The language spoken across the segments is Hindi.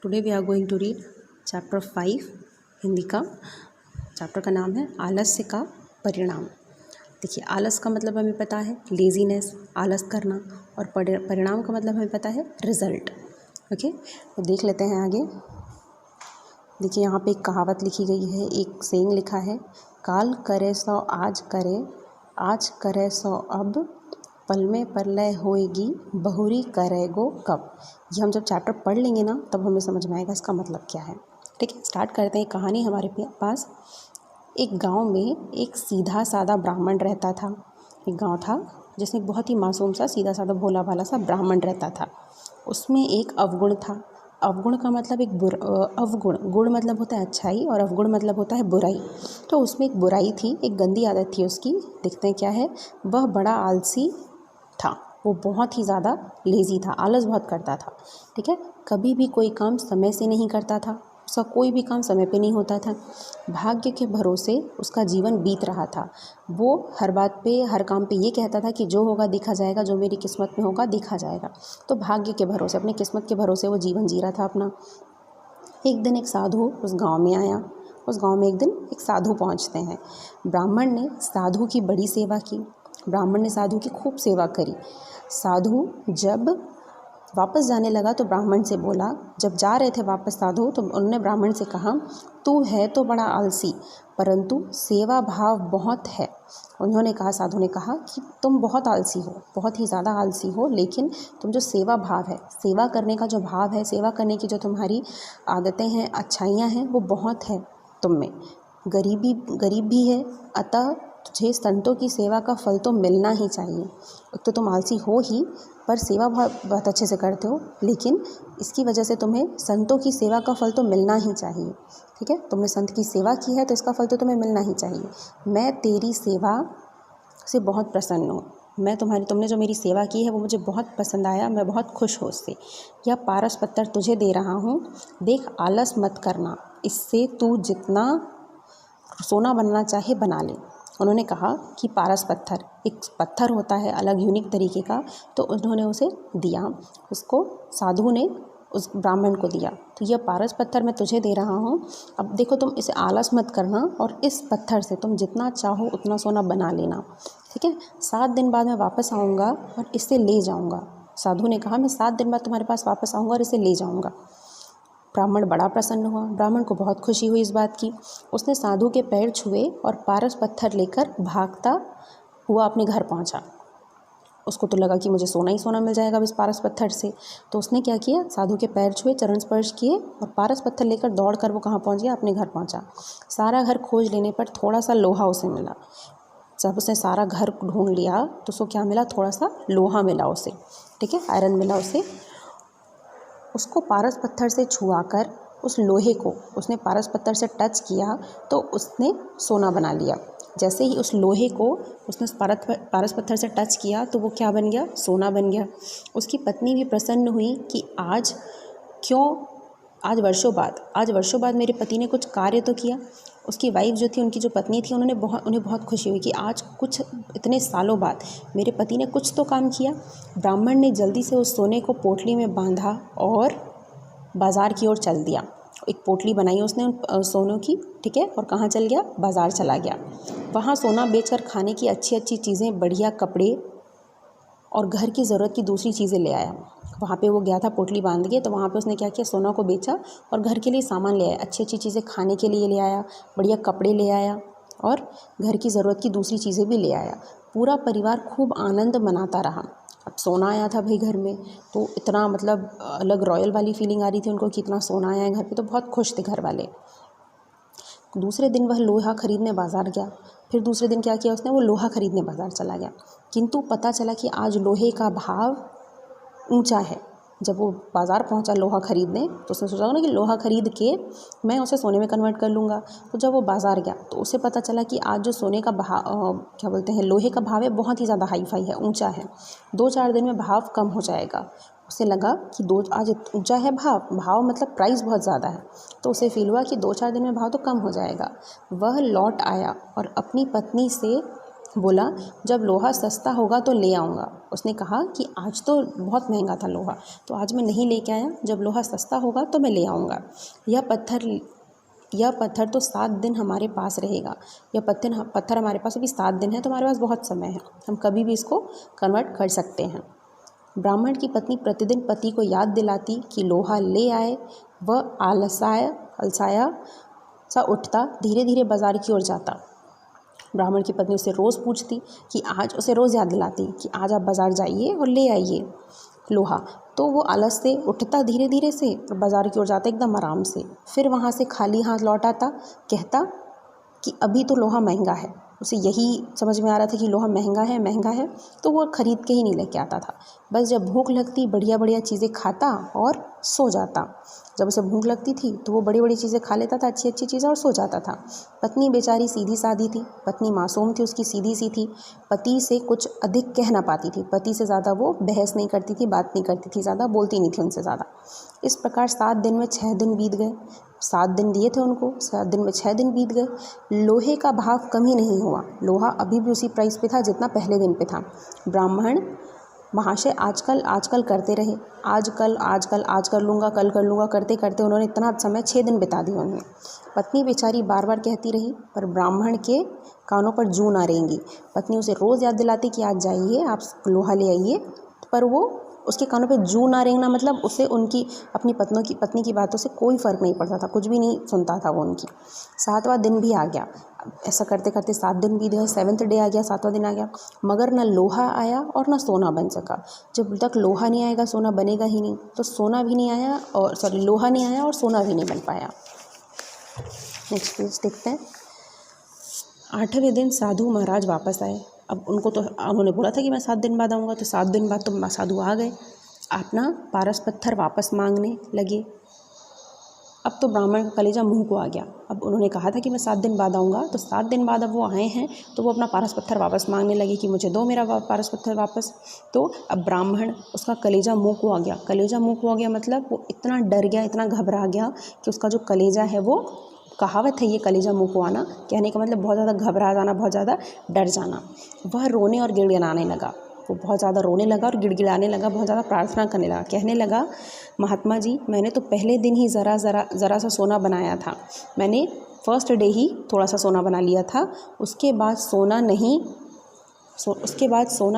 Today we are going to read chapter 5 Hindi का। चैप्टर का नाम है आलस्य का परिणाम। देखिए, आलस का मतलब हमें पता है लेजीनेस, आलस करना, और परिणाम का मतलब हमें पता है रिजल्ट। ओके, तो देख लेते हैं आगे। देखिए, यहाँ पे एक कहावत लिखी गई है, एक सेइंग लिखा है, काल करे सो आज करे, आज करे सो अब, पल में प्रलय होएगी बहुरी करेगो कब। ये हम जब चैप्टर पढ़ लेंगे ना तब हमें समझ में आएगा इसका मतलब क्या है। ठीक है, स्टार्ट करते हैं। कहानी हमारे पास एक गांव में एक सीधा साधा ब्राह्मण रहता था। एक गांव था जिसमें एक बहुत ही मासूम सा सीधा साधा भोला भाला सा ब्राह्मण रहता था। उसमें एक अवगुण था। अवगुण का मतलब अवगुण, गुण मतलब होता है अच्छाई और अवगुण मतलब होता है बुराई। तो उसमें एक बुराई थी, एक गंदी आदत थी उसकी। देखते हैं क्या है। वह बड़ा आलसी था। वो बहुत ही ज़्यादा लेज़ी था, आलस बहुत करता था। ठीक है, कभी भी कोई काम समय से नहीं करता था। उसका कोई भी काम समय पे नहीं होता था। भाग्य के भरोसे उसका जीवन बीत रहा था। वो हर बात पे, हर काम पे ये कहता था कि जो होगा देखा जाएगा, जो मेरी किस्मत में होगा देखा जाएगा। तो भाग्य के भरोसे, अपनी किस्मत के भरोसे वो जीवन जी रहा था अपना। एक दिन एक साधु उस गांव में आया। उस गांव में एक दिन एक साधु पहुंचते हैं। ब्राह्मण ने साधु की बड़ी सेवा की। ब्राह्मण ने साधु की खूब सेवा करी। साधु जब वापस जाने लगा तो ब्राह्मण से बोला, जब जा रहे थे वापस साधु तो उन्होंने ब्राह्मण से कहा, तू है तो बड़ा आलसी परंतु सेवा भाव बहुत है। उन्होंने कहा, साधु ने कहा कि तुम बहुत आलसी हो, बहुत ही ज़्यादा आलसी हो, लेकिन तुम जो सेवा भाव है, सेवा करने का जो भाव है, सेवा करने की जो तुम्हारी आदतें हैं, अच्छाइयाँ हैं, वो बहुत है तुम में। गरीब भी है, अतः तुझे संतों की सेवा का फल तो मिलना ही चाहिए। एक तो तुम आलसी हो ही, पर सेवा बहुत अच्छे से करते हो, लेकिन इसकी वजह से तुम्हें संतों की सेवा का फल तो मिलना ही चाहिए। ठीक है, तुमने संत की सेवा की है तो इसका फल तो तुम्हें मिलना ही चाहिए। मैं तेरी सेवा से बहुत प्रसन्न हूँ। तुमने जो मेरी सेवा की है वो मुझे बहुत पसंद आया, मैं बहुत खुश हूँ उससे। यह पारस पत्थर तुझे दे रहा हूँ, देख आलस मत करना, इससे तू जितना सोना बनना चाहे बना ले। उन्होंने कहा कि पारस पत्थर एक पत्थर होता है अलग यूनिक तरीके का, तो उन्होंने उसे दिया। उसको साधु ने उस ब्राह्मण को दिया। तो यह पारस पत्थर मैं तुझे दे रहा हूँ, अब देखो तुम इसे आलस मत करना और इस पत्थर से तुम जितना चाहो उतना सोना बना लेना। ठीक है, 7 दिन बाद मैं वापस आऊँगा और इसे ले जाऊँगा। साधु ने कहा, मैं 7 दिन बाद तुम्हारे पास वापस आऊँगा और इसे ले जाऊँगा। ब्राह्मण बड़ा प्रसन्न हुआ। ब्राह्मण को बहुत खुशी हुई इस बात की। उसने साधु के पैर छुए और पारस पत्थर लेकर भागता हुआ अपने घर पहुंचा। उसको तो लगा कि मुझे सोना ही सोना मिल जाएगा इस पारस पत्थर से। तो उसने क्या किया, साधु के पैर छुए, चरण स्पर्श किए और पारस पत्थर लेकर दौड़कर वो कहाँ पहुँच गया, अपने घर पहुँचा। सारा घर खोज लेने पर थोड़ा सा लोहा उसे मिला। जब उसने सारा घर ढूंढ लिया तो उसको क्या मिला, थोड़ा सा लोहा मिला उसे। ठीक है, आयरन मिला उसे। उसको पारस पत्थर से छुआकर उस लोहे को उसने पारस पत्थर से टच किया तो उसने सोना बना लिया। जैसे ही उस लोहे को उसने पारस पत्थर से टच किया तो वो क्या बन गया, सोना बन गया। उसकी पत्नी भी प्रसन्न हुई कि आज वर्षों बाद मेरे पति ने कुछ कार्य तो किया। उसकी वाइफ जो थी, उनकी जो पत्नी थी, उन्हें बहुत खुशी हुई कि आज कुछ इतने सालों बाद मेरे पति ने कुछ तो काम किया। ब्राह्मण ने जल्दी से उस सोने को पोटली में बांधा और बाज़ार की ओर चल दिया। एक पोटली बनाई उसने उन सोनों की। ठीक है, और कहाँ चल गया, बाज़ार चला गया। वहाँ सोना बेचकर खाने की अच्छी अच्छी चीज़ें, बढ़िया कपड़े और घर की ज़रूरत की दूसरी चीज़ें ले आया। वहाँ पे वो गया था पोटली बांध के, तो वहाँ पे उसने क्या किया, सोना को बेचा और घर के लिए सामान ले आया, अच्छी अच्छी चीज़ें खाने के लिए ले आया, बढ़िया कपड़े ले आया और घर की ज़रूरत की दूसरी चीज़ें भी ले आया। पूरा परिवार खूब आनंद मनाता रहा। अब सोना आया था भाई घर में, तो इतना मतलब अलग रॉयल वाली फीलिंग आ रही थी उनको कि इतना सोना आया है घर पे, तो बहुत खुश थे घर वाले। दूसरे दिन वह लोहा खरीदने बाज़ार गया। फिर दूसरे दिन क्या किया उसने, वो लोहा खरीदने बाज़ार चला गया। किंतु पता चला कि आज लोहे का भाव ऊंचा है। जब वो बाज़ार पहुंचा लोहा खरीदने तो उसने सोचा ना कि लोहा खरीद के मैं उसे सोने में कन्वर्ट कर लूँगा। तो जब वो बाज़ार गया तो उसे पता चला कि आज जो सोने का लोहे का भाव है बहुत ही ज़्यादा हाई फाई है, ऊंचा है। 2-4 दिन में भाव कम हो जाएगा। उसे लगा कि आज ऊंचा है भाव मतलब प्राइस बहुत ज़्यादा है, तो उसे फील हुआ कि 2-4 दिन में भाव तो कम हो जाएगा। वह लौट आया और अपनी पत्नी से बोला जब लोहा सस्ता होगा तो ले आऊँगा। उसने कहा कि आज तो बहुत महंगा था लोहा, तो आज मैं नहीं लेके आया, जब लोहा सस्ता होगा तो मैं ले आऊँगा। यह पत्थर तो 7 दिन हमारे पास रहेगा। यह पत्थर हमारे पास अभी 7 दिन है, तो हमारे पास बहुत समय है, हम कभी भी इसको कन्वर्ट कर सकते हैं। ब्राह्मण की पत्नी प्रतिदिन पति को याद दिलाती कि लोहा ले आए। वह अलसाया सा उठता, धीरे धीरे बाजार की ओर जाता। ब्राह्मण की पत्नी उसे रोज़ पूछती कि आज उसे रोज़ याद दिलाती कि आज आप बाज़ार जाइए और ले आइए लोहा। तो वो आलस से उठता धीरे धीरे से और बाज़ार की ओर जाता एकदम आराम से। फिर वहाँ से खाली हाथ लौट आता, कहता कि अभी तो लोहा महंगा है। उसे यही समझ में आ रहा था कि लोहा महंगा है, तो वो ख़रीद के ही नहीं लेके आता था। बस जब भूख लगती बढ़िया बढ़िया चीज़ें खाता और सो जाता। जब उसे भूख लगती थी तो वो बड़ी बड़ी चीज़ें खा लेता था, अच्छी अच्छी चीज़ें, और सो जाता था। पत्नी बेचारी सीधी सादी थी, पत्नी मासूम थी, उसकी सीधी सी थी, पति से कुछ अधिक कह ना पाती थी। पति से ज़्यादा वो बहस नहीं करती थी, बात नहीं करती थी, ज़्यादा बोलती नहीं थी उनसे ज़्यादा। इस प्रकार 7 दिन में 6 दिन बीत गए। 7 दिन दिए थे उनको, 7 दिन में 6 दिन बीत गए। लोहे का भाव कम ही नहीं हुआ, लोहा अभी भी उसी प्राइस पे था जितना पहले दिन पे था। ब्राह्मण महाशय आजकल करते रहे, आज कर लूँगा, कल कर लूँगा, करते करते उन्होंने इतना समय 6 दिन बिता दिए उन्हें। पत्नी बेचारी बार बार कहती रही, पर ब्राह्मण के कानों पर जूं ना रेंगी। पत्नी उसे रोज़ याद दिलाती कि आज जाइए, आप लोहा ले आइए, पर वो उसके कानों पे जूं ना रेंगना मतलब उसे उनकी अपनी पत्नी की बातों से कोई फ़र्क नहीं पड़ता था, कुछ भी नहीं सुनता था वो उनकी। 7वां दिन भी आ गया। ऐसा करते करते 7 दिन बीत गए, 7th डे आ गया, 7वां दिन आ गया, मगर न लोहा आया और न सोना बन सका। जब तक लोहा नहीं आएगा सोना बनेगा ही नहीं, तो लोहा नहीं आया और सोना भी नहीं बन पाया। नेक्स्ट पेज देखते हैं। 8वें दिन साधु महाराज वापस आए। अब उन्होंने बोला था कि मैं 7 दिन बाद आऊँगा, तो 7 दिन बाद तो साधु आ गए, अपना पारस पत्थर वापस मांगने लगे। अब तो ब्राह्मण का कलेजा मुंह को आ गया। अब उन्होंने कहा था कि मैं 7 दिन बाद आऊँगा, तो 7 दिन बाद अब वो आए हैं, तो वो अपना पारस पत्थर वापस मांगने लगे कि मुझे दो मेरा पारस पत्थर वापस। तो अब ब्राह्मण, उसका कलेजा मुंह को आ गया। कलेजा मुंह को आ गया मतलब वो इतना डर गया, इतना घबरा गया कि उसका जो कलेजा है, वो कहावत है ये कलेजा मुंह को आना, कहने का मतलब बहुत ज़्यादा घबरा जाना, बहुत ज़्यादा डर जाना। वह रोने और गिड़गिड़ाने लगा। वो बहुत ज़्यादा रोने लगा और गिड़गिड़ाने लगा, बहुत ज़्यादा प्रार्थना करने लगा। कहने लगा, महात्मा जी, मैंने तो पहले दिन ही ज़रा सा सोना बनाया था। मैंने फर्स्ट डे ही थोड़ा सा सोना बना लिया था, उसके बाद सोना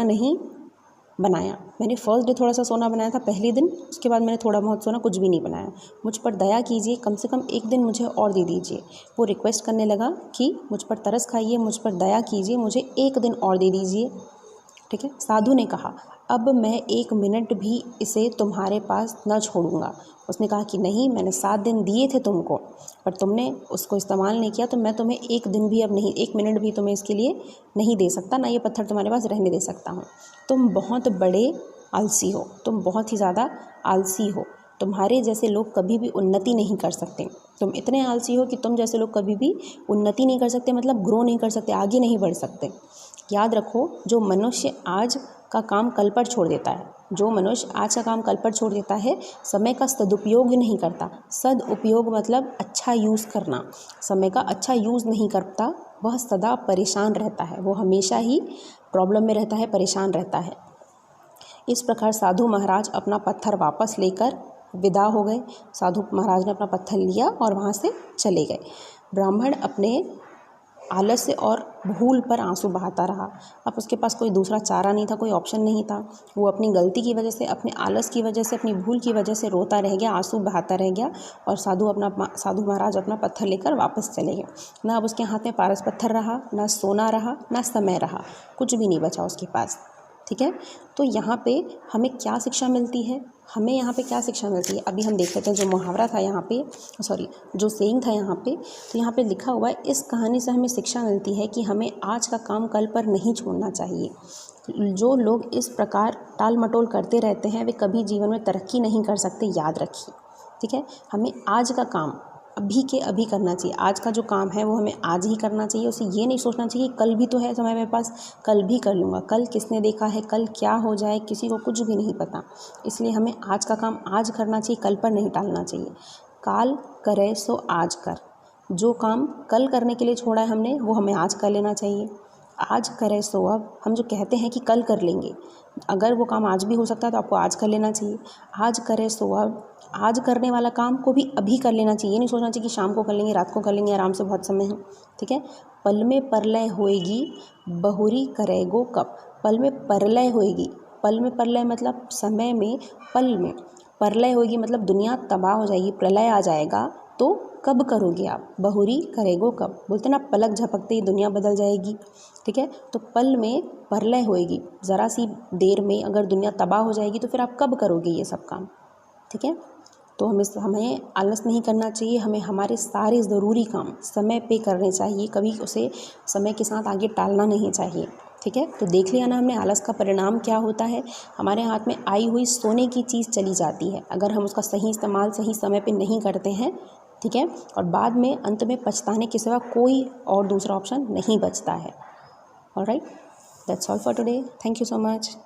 नहीं बनाया। मैंने फर्स्ट डे थोड़ा सा सोना बनाया था पहले दिन, उसके बाद मैंने थोड़ा बहुत सोना, कुछ भी नहीं बनाया। मुझ पर दया कीजिए, कम से कम एक दिन मुझे और दे दीजिए। वो रिक्वेस्ट करने लगा कि मुझ पर तरस खाइए, मुझ पर दया कीजिए, मुझे एक दिन और दे दीजिए। ठीक है। साधु ने कहा, अब मैं 1 मिनट भी इसे तुम्हारे पास न छोड़ूंगा। उसने कहा कि नहीं, मैंने 7 दिन दिए थे तुमको, पर तुमने उसको इस्तेमाल नहीं किया, तो मैं तुम्हें 1 दिन भी अब नहीं, 1 मिनट भी तुम्हें इसके लिए नहीं दे सकता, ना ये पत्थर तुम्हारे पास रहने दे सकता हूँ। तुम बहुत बड़े आलसी हो, तुम बहुत ही ज़्यादा आलसी हो। तुम्हारे जैसे लोग कभी भी उन्नति नहीं कर सकते। तुम इतने आलसी हो कि तुम जैसे लोग कभी भी उन्नति नहीं कर सकते, मतलब ग्रो नहीं कर सकते, आगे नहीं बढ़ सकते। याद रखो, जो मनुष्य आज का काम कल पर छोड़ देता है, समय का सदुपयोग नहीं करता। सदुपयोग मतलब अच्छा यूज़ करना। समय का अच्छा यूज़ नहीं करता, वह सदा परेशान रहता है, वो हमेशा ही प्रॉब्लम में रहता है, परेशान रहता है। इस प्रकार साधु महाराज अपना पत्थर वापस लेकर विदा हो गए। साधु महाराज ने अपना पत्थर लिया और वहाँ से चले गए। ब्राह्मण अपने आलस्य और भूल पर आंसू बहाता रहा। अब उसके पास कोई दूसरा चारा नहीं था, कोई ऑप्शन नहीं था। वो अपनी गलती की वजह से, अपने आलस की वजह से, अपनी भूल की वजह से रोता रह गया, आंसू बहाता रह गया। और साधु महाराज अपना पत्थर लेकर वापस चले गए। ना अब उसके हाथ में पारस पत्थर रहा, ना सोना रहा, ना समय रहा, कुछ भी नहीं बचा उसके पास। ठीक है। तो यहाँ पे हमें क्या शिक्षा मिलती है? अभी हम देख लेते हैं। जो मुहावरा था यहाँ पे, जो सेइंग था यहाँ पे, तो यहाँ पे लिखा हुआ है, इस कहानी से हमें शिक्षा मिलती है कि हमें आज का काम कल पर नहीं छोड़ना चाहिए। जो लोग इस प्रकार टाल मटोल करते रहते हैं, वे कभी जीवन में तरक्की नहीं कर सकते, याद रखिए। ठीक है। हमें आज का काम अभी के अभी करना चाहिए। आज का जो काम है वो हमें आज ही करना चाहिए। उसे ये नहीं सोचना चाहिए कल भी तो है समय मेरे पास, कल भी कर लूँगा। कल किसने देखा है, कल क्या हो जाए, किसी को कुछ भी नहीं पता। इसलिए हमें आज का काम आज करना चाहिए, कल पर नहीं टालना चाहिए। काल करे सो आज कर। जो काम कल करने के लिए छोड़ा है हमने, वो हमें आज कर लेना चाहिए। आज करें सो अब, हम जो कहते हैं कि कल कर लेंगे, अगर वो काम आज भी हो सकता है तो आपको आज कर लेना चाहिए। आज करें सो अब, आज करने वाला काम को भी अभी कर लेना चाहिए, ये नहीं सोचना चाहिए कि शाम को कर लेंगे, रात को कर लेंगे, आराम से बहुत समय है, ठीक है। पल में परलय होएगी, बहुरी करेगो कब। पल में परलय होएगी, पल में परलय मतलब समय में, पल में परलय होएगी मतलब दुनिया तबाह हो जाएगी, प्रलय आ जाएगा, तो कब करोगे आप। बहुरी करेगो कब, बोलते ना पलक झपकते ही दुनिया बदल जाएगी, ठीक है। तो पल में परलय होएगी, ज़रा सी देर में अगर दुनिया तबाह हो जाएगी तो फिर आप कब करोगे ये सब काम, ठीक है। तो हमें आलस नहीं करना चाहिए, हमें हमारे सारे ज़रूरी काम समय पे करने चाहिए, कभी उसे समय के साथ आगे टालना नहीं चाहिए, ठीक है। तो देख लिया ना हमने आलस का परिणाम क्या होता है। हमारे हाथ में आई हुई सोने की चीज़ चली जाती है अगर हम उसका सही इस्तेमाल सही समय पे नहीं करते हैं, ठीक है। और बाद में अंत में पछताने के सिवा कोई और दूसरा ऑप्शन नहीं बचता है। Alright, that's all for today, thank you so much.